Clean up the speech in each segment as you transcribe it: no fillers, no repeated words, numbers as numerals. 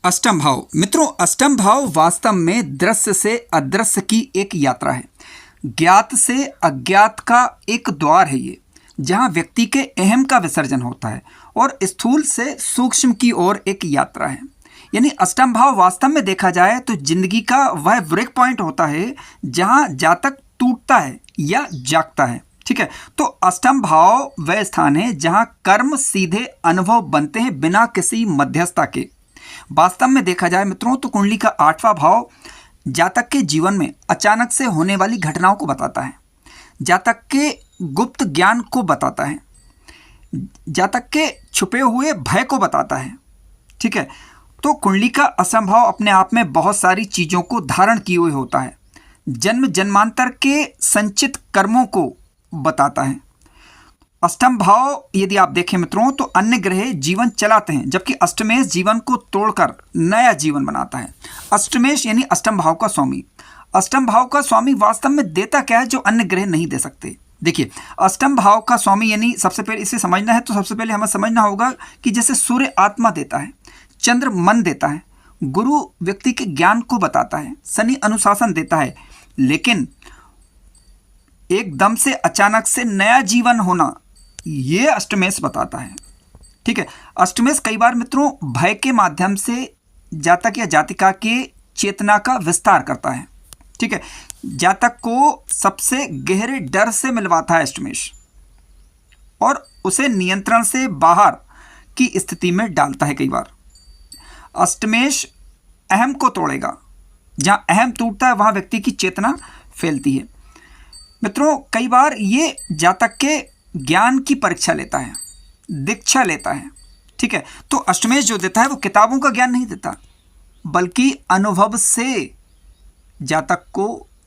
अष्टम भाव मित्रों, अष्टम भाव वास्तव में दृश्य से अदृश्य की एक यात्रा है। ज्ञात से अज्ञात का एक द्वार है ये, जहाँ व्यक्ति के अहम का विसर्जन होता है और स्थूल से सूक्ष्म की ओर एक यात्रा है। यानी अष्टम भाव वास्तव में देखा जाए तो जिंदगी का वह ब्रेक पॉइंट होता है जहाँ जातक टूटता है या जागता है। ठीक है, तो अष्टम भाव वह स्थान है जहाँ कर्म सीधे अनुभव बनते हैं बिना किसी मध्यस्थता के। वास्तव में देखा जाए मित्रों तो कुंडली का 8वां भाव जातक के जीवन में अचानक से होने वाली घटनाओं को बताता है, जातक के गुप्त ज्ञान को बताता है, जातक के छुपे हुए भय को बताता है। ठीक है, तो कुंडली का अष्टम भाव अपने आप में बहुत सारी चीज़ों को धारण किए हुए होता है। जन्म जन्मांतर के संचित कर्मों को बताता है। अष्टम भाव यदि आप देखें मित्रों तो अन्य ग्रह जीवन चलाते हैं, जबकि अष्टमेश जीवन को तोड़कर नया जीवन बनाता है। अष्टमेश यानी अष्टम भाव का स्वामी। अष्टम भाव का स्वामी वास्तव में देता क्या है जो अन्य ग्रह नहीं दे सकते। देखिए, अष्टम भाव का स्वामी यानी सबसे पहले इसे समझना है तो सबसे पहले हमें समझना होगा कि जैसे सूर्य आत्मा देता है, चंद्र मन देता है, गुरु व्यक्ति के ज्ञान को बताता है, शनि अनुशासन देता है, लेकिन एकदम से अचानक से नया जीवन होना ये अष्टमेश बताता है। ठीक है, अष्टमेश कई बार मित्रों भय के माध्यम से जातक या जातिका के चेतना का विस्तार करता है। ठीक है, जातक को सबसे गहरे डर से मिलवाता है अष्टमेश और उसे नियंत्रण से बाहर की स्थिति में डालता है। कई बार अष्टमेश अहम को तोड़ेगा, जहां अहम टूटता है वहां व्यक्ति की चेतना फैलती है। मित्रों कई बार ये जातक के ज्ञान की परीक्षा लेता है, दीक्षा लेता है। ठीक है, तो अष्टमेश जो देता है वो किताबों का ज्ञान नहीं देता, बल्कि अनुभव से जातक को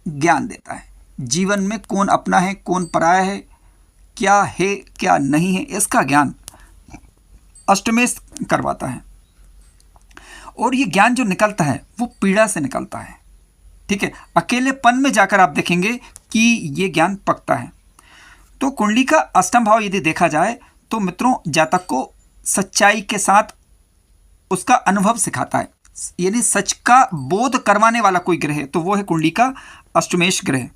ज्ञान देता है। जीवन में कौन अपना है कौन पराया है, क्या है क्या नहीं है, इसका ज्ञान अष्टमेश करवाता है। और ये ज्ञान जो निकलता है वो पीड़ा से निकलता है। ठीक है, अकेलेपन में जाकर आप देखेंगे कि ये ज्ञान पकता है। तो कुंडली का अष्टम भाव यदि देखा जाए तो मित्रों जातक को सच्चाई के साथ उसका अनुभव सिखाता है, यानी सच का बोध करवाने वाला कोई ग्रह है तो वो है कुंडली का अष्टमेश ग्रह।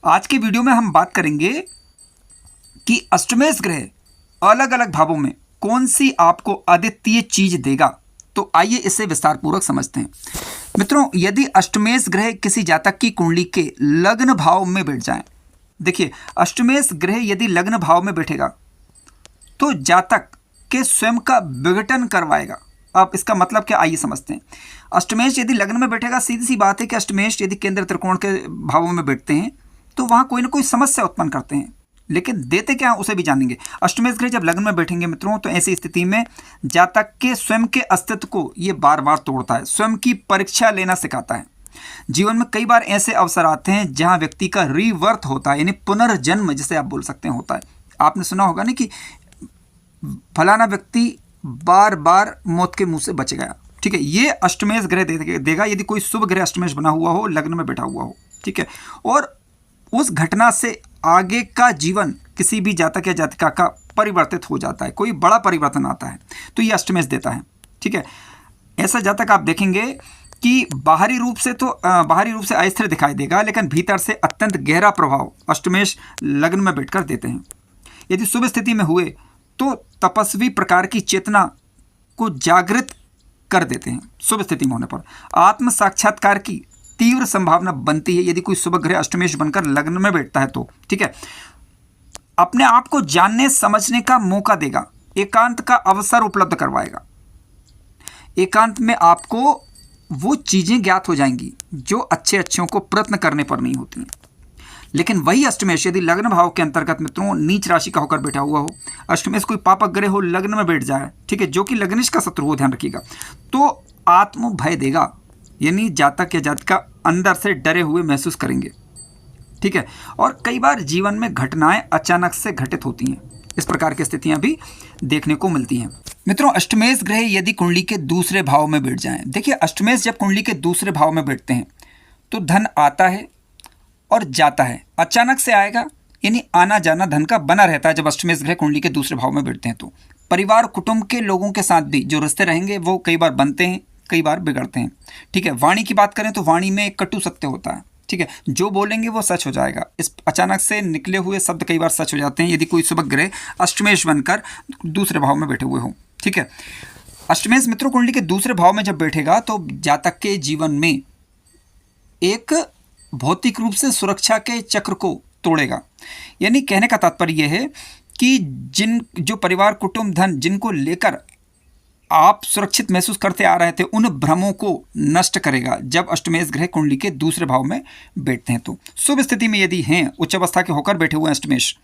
आज के वीडियो में हम बात करेंगे कि अष्टमेश ग्रह अलग अलग भावों में कौन सी आपको अद्वितीय चीज देगा। तो आइए इसे विस्तार पूर्वक समझते हैं। मित्रों यदि अष्टमेश ग्रह किसी जातक की कुंडली के लग्न भाव में बैठ जाएं, देखिए अष्टमेश ग्रह यदि लग्न भाव में बैठेगा तो जातक के स्वयं का विघटन करवाएगा। अब इसका मतलब क्या, आइए समझते हैं। अष्टमेश यदि लग्न में बैठेगा, सीधी सी बात है कि अष्टमेश यदि केंद्र त्रिकोण के भावों में बैठते हैं तो वहाँ कोई ना कोई समस्या उत्पन्न करते हैं, लेकिन देते क्या उसे भी जानेंगे। अष्टमेश ग्रह जब लग्न में बैठेंगे मित्रों तो ऐसी स्थिति में जातक के स्वयं के अस्तित्व को ये बार बार तोड़ता है, स्वयं की परीक्षा लेना सिखाता है। जीवन में कई बार ऐसे अवसर आते हैं जहां व्यक्ति का रीवर्थ होता है, यानी पुनर्जन्म जिसे आप बोल सकते हैं होता है। आपने सुना होगा ना कि फलाना व्यक्ति बार बार मौत के मुंह से बच गया। ठीक है, ये अष्टमेश ग्रह देगा यदि कोई शुभ ग्रह अष्टमेश बना हुआ हो, लग्न में बैठा हुआ हो। ठीक है, और उस घटना से आगे का जीवन किसी भी जातक या जातिका का परिवर्तित हो जाता है, कोई बड़ा परिवर्तन आता है, तो ये अष्टमेश देता है। ठीक है, ऐसा जातक आप देखेंगे कि बाहरी रूप से अस्थिर दिखाई देगा, लेकिन भीतर से अत्यंत गहरा प्रभाव अष्टमेश लग्न में बैठकर देते हैं। यदि शुभ स्थिति में हुए तो तपस्वी प्रकार की चेतना को जागृत कर देते हैं। शुभ स्थिति में होने पर आत्म साक्षात्कार की तीव्र संभावना बनती है यदि कोई शुभ ग्रह अष्टमेश बनकर लग्न में बैठता है तो। ठीक है, अपने आप को जानने समझने का मौका देगा, एकांत का अवसर उपलब्ध करवाएगा। एकांत में आपको वो चीजें ज्ञात हो जाएंगी जो अच्छों को प्रयत्न करने पर नहीं होती हैं। लेकिन वही अष्टमेश यदि लग्न भाव के अंतर्गत मित्रों नीच राशि का होकर बैठा हुआ हो, अष्टमेश कोई पापक ग्रह हो लग्न में बैठ जाए, ठीक है, जो कि लग्निश का शत्रु हो, ध्यान रखिएगा, तो आत्म भय देगा, यानी जातक या जातिका अंदर से डरे हुए महसूस करेंगे। ठीक है, और कई बार जीवन में घटनाएं अचानक से घटित होती हैं। इस प्रकार की स्थितियां भी देखने को मिलती हैं। मित्रों अष्टमेश ग्रह यदि कुंडली के दूसरे भाव में बैठ जाएं, देखिए अष्टमेश जब कुंडली के दूसरे भाव में बैठते हैं तो धन आता है और जाता है, अचानक से आएगा, यानी आना जाना धन का बना रहता है। जब अष्टमेश ग्रह कुंडली के दूसरे भाव में बैठते हैं तो परिवार कुटुंब के लोगों के साथ भी जो रिश्ते रहेंगे वो कई बार बनते हैं, कई बार बिगड़ते हैं। ठीक है, वाणी की बात करें तो वाणी में कटु सत्य होता है। ठीक है, जो बोलेंगे वो सच हो जाएगा। इस अचानक से निकले हुए शब्द कई बार सच हो जाते हैं यदि कोई शुभ ग्रह अष्टमेश बनकर दूसरे भाव में बैठे हुए हों। ठीक है, अष्टमेश मित्रों कुंडली के दूसरे भाव में जब बैठेगा तो जातक के जीवन में एक भौतिक रूप से सुरक्षा के चक्र को तोड़ेगा। यानी कहने का तात्पर्य यह है कि जो परिवार, कुटुंब, धन जिनको लेकर आप सुरक्षित महसूस करते आ रहे थे, उन भ्रमों को नष्ट करेगा जब अष्टमेश ग्रह कुंडली के दूसरे भाव में बैठते हैं। तो शुभ स्थिति में यदि हैं, उच्च अवस्था के होकर बैठे हुए अष्टमेश,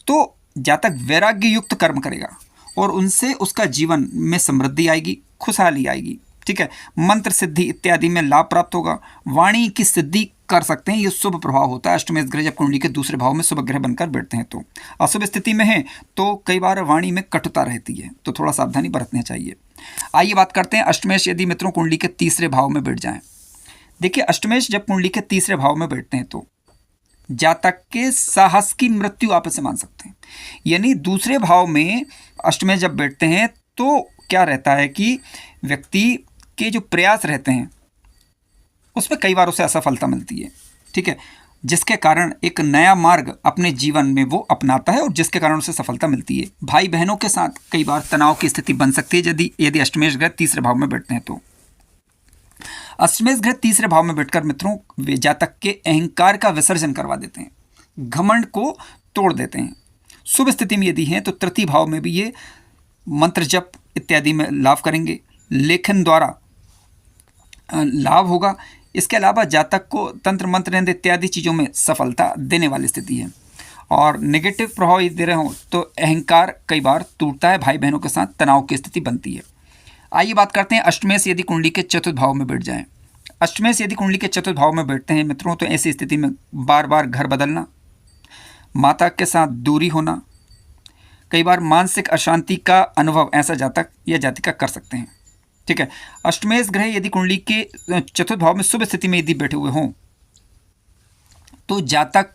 तो जातक वैराग्य युक्त कर्म करेगा और उनसे उसका जीवन में समृद्धि आएगी, खुशहाली आएगी। ठीक है, मंत्र सिद्धि इत्यादि में लाभ प्राप्त होगा। वाणी की सिद्धि कर सकते हैं, ये शुभ प्रभाव होता है। अष्टमेश ग्रह जब कुंडली के दूसरे भाव में शुभ ग्रह बनकर बैठते हैं तो अशुभ स्थिति में है तो कई बार वाणी में कटुता रहती है, तो थोड़ा सावधानी बरतनी चाहिए। आइए बात करते हैं अष्टमेश यदि मित्रों कुंडली के तीसरे भाव में बैठ जाएं। देखिए, अष्टमेश जब कुंडली के तीसरे भाव में बैठते हैं तो जातक के साहस की मृत्यु आप इसे मान सकते हैं। यानी दूसरे भाव में अष्टमेश जब बैठते हैं तो क्या रहता है कि व्यक्ति के जो प्रयास रहते हैं उसमें कई बार उसे असफलता मिलती है। ठीक है, जिसके कारण एक नया मार्ग अपने जीवन में वो अपनाता है और जिसके कारण उसे सफलता मिलती है। भाई बहनों के साथ कई बार तनाव की स्थिति बन सकती है यदि अष्टमेश ग्रह तीसरे भाव में बैठते हैं तो। अष्टमेश ग्रह तीसरे भाव में बैठकर मित्रों वे जातक के अहंकार का विसर्जन करवा देते हैं, घमंड को तोड़ देते हैं। शुभ स्थिति में यदि हैं तो तृतीय भाव में भी ये मंत्र जप इत्यादि में लाभ करेंगे, लेखन द्वारा लाभ होगा। इसके अलावा जातक को तंत्र मंत्र इत्यादि चीज़ों में सफलता देने वाली स्थिति है। और नेगेटिव प्रभाव यदि दे रहे हो तो अहंकार कई बार टूटता है, भाई बहनों के साथ तनाव की स्थिति बनती है। आइए बात करते हैं अष्टमेश यदि कुंडली के चतुर्थ भाव में बैठ जाएं। अष्टमेश यदि कुंडली के चतुर्थ भाव में बैठते हैं मित्रों तो ऐसी स्थिति में बार बार घर बदलना, माता के साथ दूरी होना, कई बार मानसिक अशांति का अनुभव ऐसा जातक या जातिका कर सकते हैं। ठीक है, अष्टमेश ग्रह यदि कुंडली के चतुर्थ भाव में शुभ स्थिति में यदि बैठे हुए हों तो जातक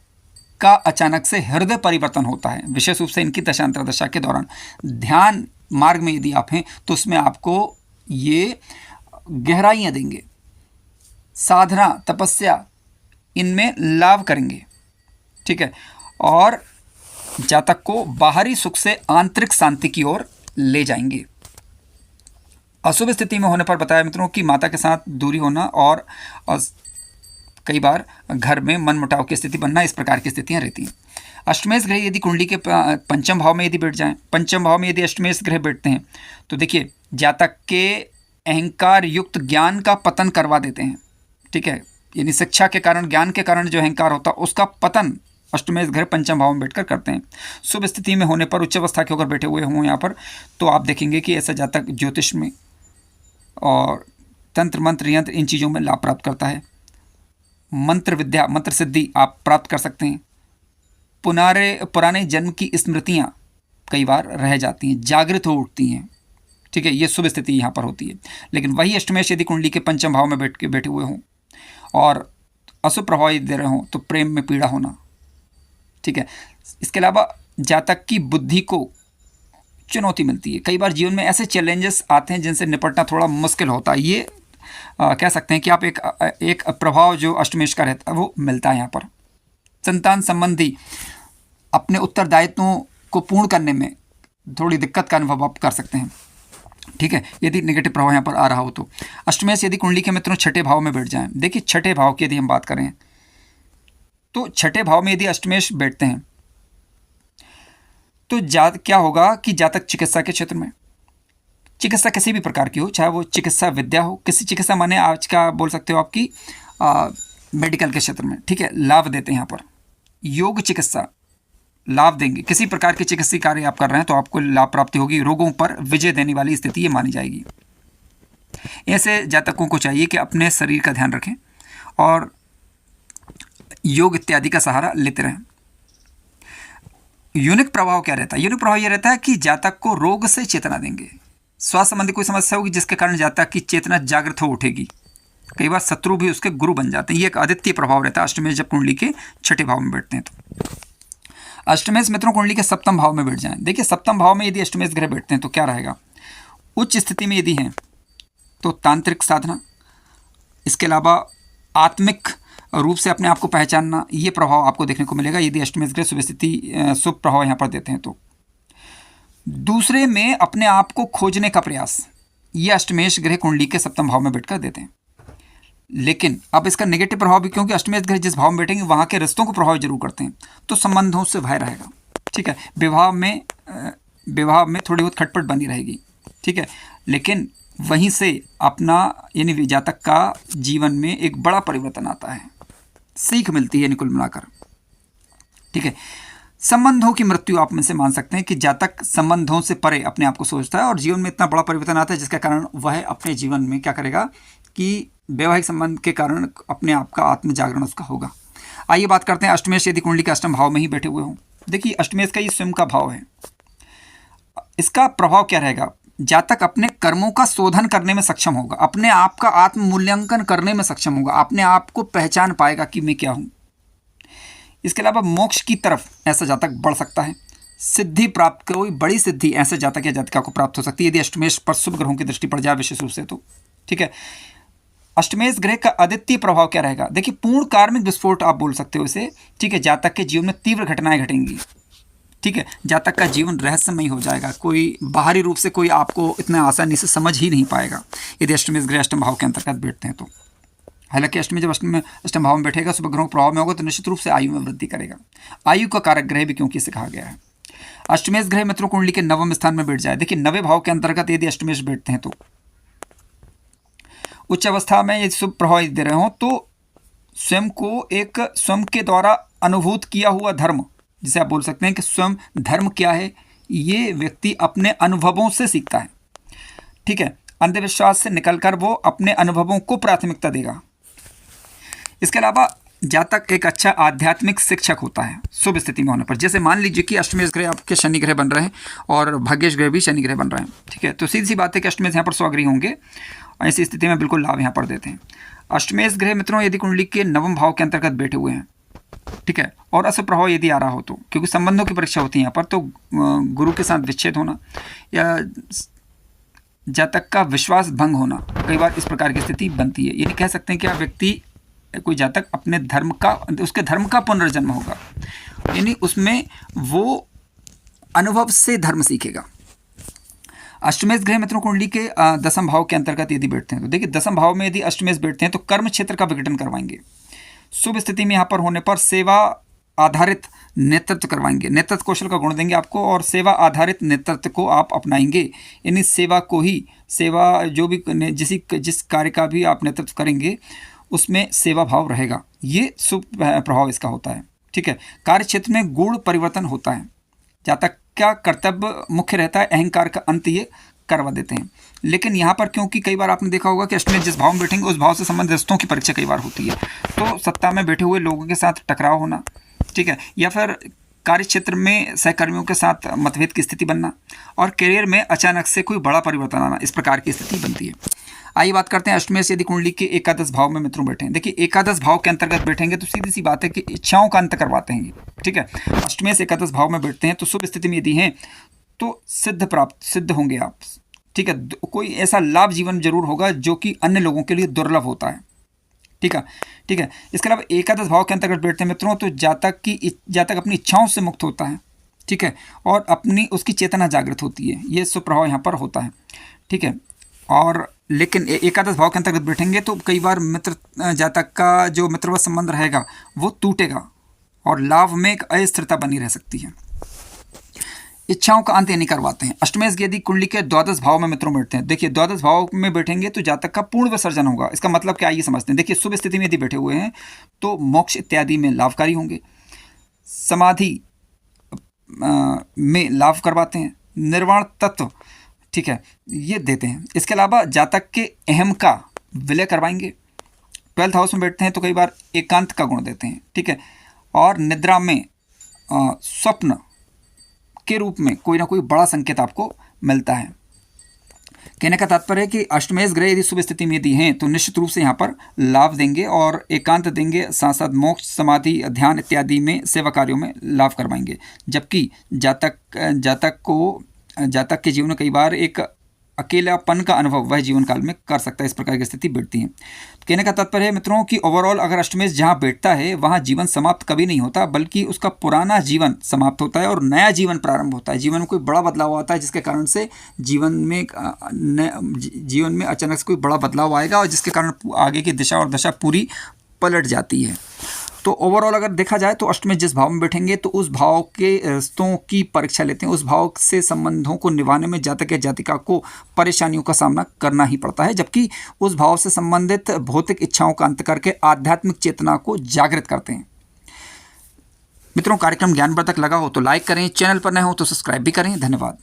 का अचानक से हृदय परिवर्तन होता है। विशेष रूप से इनकी दशांतर दशा के दौरान ध्यान मार्ग में यदि आप हैं तो उसमें आपको ये गहराइयाँ देंगे, साधना तपस्या इनमें लाभ करेंगे। ठीक है, और जातक को बाहरी सुख से आंतरिक शांति की ओर ले जाएंगे। अशुभ स्थिति में होने पर बताया मित्रों कि माता के साथ दूरी होना और कई बार घर में मनमुटाव की स्थिति बनना, इस प्रकार की स्थितियां रहती हैं। अष्टमेश ग्रह यदि कुंडली के पंचम भाव में यदि बैठ जाएं, पंचम भाव में यदि अष्टमेश ग्रह बैठते हैं तो देखिए जातक के अहंकार युक्त ज्ञान का पतन करवा देते हैं। ठीक है, यानी शिक्षा के कारण, ज्ञान के कारण जो अहंकार होता है उसका पतन अष्टमेश ग्रह पंचम भाव में बैठकर करते हैं। शुभ स्थिति में होने पर, उच्च अवस्था के होकर बैठे हुए हों यहाँ पर, तो आप देखेंगे कि ऐसा जातक ज्योतिष में और तंत्र मंत्र यंत्र इन चीज़ों में लाभ प्राप्त करता है। मंत्र विद्या, मंत्र सिद्धि आप प्राप्त कर सकते हैं। पुराने जन्म की स्मृतियाँ कई बार रह जाती हैं, जागृत हो उठती हैं। ठीक है, ये शुभ स्थिति यहाँ पर होती है। लेकिन वही अष्टमेश यदि कुंडली के पंचम भाव में बैठे हुए हों और अशुभ प्रभाव यदि दे रहे हों तो प्रेम में पीड़ा होना। ठीक है, इसके अलावा जातक की बुद्धि को चुनौती मिलती है। कई बार जीवन में ऐसे चैलेंजेस आते हैं जिनसे निपटना थोड़ा मुश्किल होता है। ये कह सकते हैं कि आप एक प्रभाव जो अष्टमेश का रहता है वो मिलता है यहाँ पर। संतान संबंधी अपने उत्तरदायित्वों को पूर्ण करने में थोड़ी दिक्कत का अनुभव आप कर सकते हैं। ठीक है, यदि नेगेटिव प्रभाव यहाँ पर आ रहा हो तो। अष्टमेश यदि कुंडली के मित्रों छठे भाव में बैठ जाएं, देखिए छठे भाव की यदि हम बात करें तो छठे भाव में यदि अष्टमेश बैठते हैं तो क्या होगा कि जातक चिकित्सा के क्षेत्र में, चिकित्सा किसी भी प्रकार की हो, चाहे वो चिकित्सा विद्या हो, किसी चिकित्सा माने आज का बोल सकते हो आपकी मेडिकल के क्षेत्र में, ठीक है, लाभ देते हैं यहाँ पर। योग चिकित्सा लाभ देंगे, किसी प्रकार के चिकित्सीय कार्य आप कर रहे हैं तो आपको लाभ प्राप्ति होगी, रोगों पर विजय देने वाली स्थिति ये मानी जाएगी। ऐसे जातकों को चाहिए कि अपने शरीर का ध्यान रखें और योग इत्यादि का सहारा लेते रहें। यूनिक प्रभाव क्या रहता है? यूनिक प्रभाव यह रहता है कि जातक को रोग से चेतना देंगे। स्वास्थ्य संबंधी कोई समस्या होगी जिसके कारण जातक की चेतना जागृत हो उठेगी। कई बार शत्रु भी उसके गुरु बन जाते हैं। ये एक अद्वितीय प्रभाव रहता है अष्टमेश जब कुंडली के छठे भाव में बैठते हैं तो। अष्टमेश मित्रों कुंडली के सप्तम भाव में बैठ जाएं। देखिए सप्तम भाव में यदि अष्टमेश ग्रह बैठते हैं तो क्या रहेगा? उच्च स्थिति में यदि हैं तो तांत्रिक साधना, इसके अलावा आत्मिक रूप से अपने आप को पहचानना, ये प्रभाव आपको देखने को मिलेगा यदि अष्टमेश ग्रह शुभ स्थिति शुभ प्रभाव यहाँ पर देते हैं तो। दूसरे में अपने आप को खोजने का प्रयास, ये अष्टमेश ग्रह कुंडली के सप्तम भाव में बैठकर देते हैं। लेकिन अब इसका नेगेटिव प्रभाव भी, क्योंकि अष्टमेश ग्रह जिस भाव में बैठेंगे वहाँ के रिश्तों को प्रभावित जरूर करते हैं, तो संबंधों से भय रहेगा। ठीक है, विवाह में थोड़ी बहुत खटपट बनी रहेगी। ठीक है, लेकिन वहीं से अपना यानी जातक का जीवन में एक बड़ा परिवर्तन आता है, सीख मिलती है निकुल मिलाकर। ठीक है, संबंधों की मृत्यु आप में से मान सकते हैं कि जातक संबंधों से परे अपने आप को सोचता है और जीवन में इतना बड़ा परिवर्तन आता है जिसके कारण वह अपने जीवन में क्या करेगा कि वैवाहिक संबंध के कारण अपने आप का आत्म जागरण उसका होगा। आइए बात करते हैं अष्टमेश यदि कुंडली के अष्टम भाव में ही बैठे हुए हों। देखिए अष्टमेश का ये स्वयं का भाव है, इसका प्रभाव क्या रहेगा, जातक अपने कर्मों का शोधन करने में सक्षम होगा, अपने आप का आत्म मूल्यांकन करने में सक्षम होगा, अपने आप को पहचान पाएगा कि मैं क्या हूँ। इसके अलावा मोक्ष की तरफ ऐसा जातक बढ़ सकता है, सिद्धि प्राप्त, कोई बड़ी सिद्धि ऐसे जातक या जातिका को प्राप्त हो सकती है यदि अष्टमेश पर शुभ ग्रहों की दृष्टि पड़ जाए विशेष रूप से तो। ठीक है, अष्टमेश ग्रह का अद्वितीय प्रभाव क्या रहेगा, देखिए पूर्ण कार्मिक विस्फोट आप बोल सकते हो इसे। ठीक है, जातक के जीवन में तीव्र घटनाएं घटेंगी। ठीक है, जातक का जीवन रहस्यमय हो जाएगा, कोई बाहरी रूप से कोई आपको इतना आसानी से समझ ही नहीं पाएगा यदि अष्टमेश ग्रह अष्टम भाव के अंतर्गत बैठते हैं तो। हालांकि अष्टमी जब अष्टम भाव में बैठेगा, शुभ ग्रहों प्रभाव में होगा तो निश्चित रूप से आयु में वृद्धि करेगा। आयु का कारक ग्रह भी क्योंकि इसे कहा गया है। अष्टमेश ग्रह मित्रों कुंडली के नवम स्थान में बैठ जाए, देखिए नवे भाव के अंतर्गत यदि अष्टमेश बैठते हैं तो उच्च अवस्था में यदि शुभ प्रभाव दे रहे हो तो स्वयं को एक स्वयं के द्वारा अनुभूत किया हुआ धर्म, जिसे आप बोल सकते हैं कि स्वयं धर्म क्या है, ये व्यक्ति अपने अनुभवों से सीखता है। ठीक है, अंधविश्वास से निकलकर वो अपने अनुभवों को प्राथमिकता देगा। इसके अलावा जातक एक अच्छा आध्यात्मिक शिक्षक होता है शुभ स्थिति में होने पर। जैसे मान लीजिए कि अष्टमेश ग्रह आपके शनि ग्रह बन रहे हैं और भाग्येश ग्रह भी शनि ग्रह बन रहे हैं। ठीक है, तो सीधी सी बात है कि अष्टमेश यहाँ पर स्वग्रही होंगे, ऐसी स्थिति में बिल्कुल लाभ यहाँ पर देते हैं। अष्टमेश ग्रह मित्रों यदि कुंडली के नवम भाव के अंतर्गत बैठे हुए हैं, ठीक है, और अशुभ प्रभाव यदि आ रहा हो तो, क्योंकि संबंधों की परीक्षा होती है यहाँ पर, तो गुरु के साथ विच्छेद होना या जातक का विश्वास भंग होना, कई बार इस प्रकार की स्थिति बनती है। यानी कह सकते हैं कि आप व्यक्ति कोई जातक अपने धर्म का, उसके धर्म का पुनर्जन्म होगा, यानी उसमें वो अनुभव से धर्म सीखेगा। अष्टमेश ग्रह मित्रों कुंडली के दसम भाव के अंतर्गत यदि बैठते हैं तो देखिए दसम भाव में यदि अष्टमेश बैठते हैं तो कर्म क्षेत्र का विघटन करवाएंगे। शुभ स्थिति में यहाँ पर होने पर सेवा आधारित नेतृत्व करवाएंगे, नेतृत्व कौशल का गुण देंगे आपको और सेवा आधारित नेतृत्व को आप अपनाएंगे। यानी सेवा को ही, सेवा जो भी जिस कार्य का भी आप नेतृत्व करेंगे उसमें सेवा भाव रहेगा, ये शुभ प्रभाव इसका होता है। ठीक है, कार्य क्षेत्र में गुण परिवर्तन होता है, जातक का कर्तव्य मुख्य रहता है, अहंकार का अंत ये करवा देते हैं। लेकिन यहाँ पर क्योंकि कई बार आपने देखा होगा कि अष्टमेश जिस भाव में बैठेंगे उस भाव से संबंधित रिश्तों की परीक्षा कई बार होती है, तो सत्ता में बैठे हुए लोगों के साथ टकराव होना, ठीक है, या फिर कार्य क्षेत्र में सहकर्मियों के साथ मतभेद की स्थिति बनना और करियर में अचानक से कोई बड़ा परिवर्तन आना, इस प्रकार की स्थिति बनती है। आइए बात करते हैं अष्टमेश यदि कुंडली के एकादश भाव में मित्रों बैठे हैं। देखिए एकादश भाव के अंतर्गत बैठेंगे तो सीधी सी बात है कि इच्छाओं का अंत करवाते हैं। ठीक है, अष्टमेश एकादश भाव में बैठते हैं तो शुभ स्थिति में यदि हैं तो सिद्ध होंगे आप। ठीक है, कोई ऐसा लाभ जीवन जरूर होगा जो कि अन्य लोगों के लिए दुर्लभ होता है। ठीक है, इसके अलावा एकादश भाव के अंतर्गत बैठते हैं मित्रों तो जातक अपनी इच्छाओं से मुक्त होता है। ठीक है, और अपनी उसकी चेतना जागृत होती है, ये शुभ प्रभाव यहाँ पर होता है। ठीक है, और लेकिन एकादश भाव के अंतर्गत बैठेंगे तो कई बार मित्र जातक का जो मित्रवत संबंध रहेगा वो टूटेगा और लाभ में एक अस्थिरता बनी रह सकती है। इच्छाओं का अंत नहीं करवाते हैं। अष्टमेश यदि कुंडली के द्वादश भाव में मित्रों बैठते हैं, देखिए द्वादश भाव में बैठेंगे तो जातक का पूर्ण विसर्जन होगा। इसका मतलब क्या, ये समझते हैं। देखिए शुभ स्थिति में यदि बैठे हुए हैं तो मोक्ष इत्यादि में लाभकारी होंगे, समाधि में लाभ करवाते हैं, निर्वाण तत्व, ठीक है, ये देते हैं। इसके अलावा जातक के अहम का विलय करवाएंगे। 12th हाउस में बैठते हैं तो कई बार एकांत का गुण देते हैं। ठीक है, और निद्रा में स्वप्न के रूप में कोई ना कोई बड़ा संकेत आपको मिलता है। कहने का तात्पर्य है कि अष्टमेश ग्रह यदि शुभ स्थिति में यदि हैं तो निश्चित रूप से यहाँ पर लाभ देंगे और एकांत देंगे, साथ साथ मोक्ष, समाधि, ध्यान इत्यादि में सेवा कार्यों में लाभ करवाएंगे। जबकि जातक के जीवन में कई बार एक अकेलापन का अनुभव वह जीवन काल में कर सकता है। इस प्रकार की स्थिति बैठती है। कहने का तात्पर्य है मित्रों कि ओवरऑल अगर अष्टमेश जहाँ बैठता है वहाँ जीवन समाप्त कभी नहीं होता, बल्कि उसका पुराना जीवन समाप्त होता है और नया जीवन प्रारंभ होता है। जीवन में कोई बड़ा बदलाव आता है जिसके कारण से जीवन में अचानक से कोई बड़ा बदलाव आएगा और जिसके कारण आगे की दिशा और दशा पूरी पलट जाती है। तो ओवरऑल अगर देखा जाए तो अष्टमेश जिस भाव में बैठेंगे तो उस भाव के रिश्तों की परीक्षा लेते हैं, उस भाव से संबंधों को निभाने में जातक या जातिका को परेशानियों का सामना करना ही पड़ता है, जबकि उस भाव से संबंधित भौतिक इच्छाओं का अंत करके आध्यात्मिक चेतना को जागृत करते हैं। मित्रों, कार्यक्रम ज्ञानवर्धक लगा हो तो लाइक करें, चैनल पर नए हो तो सब्सक्राइब भी करें। धन्यवाद।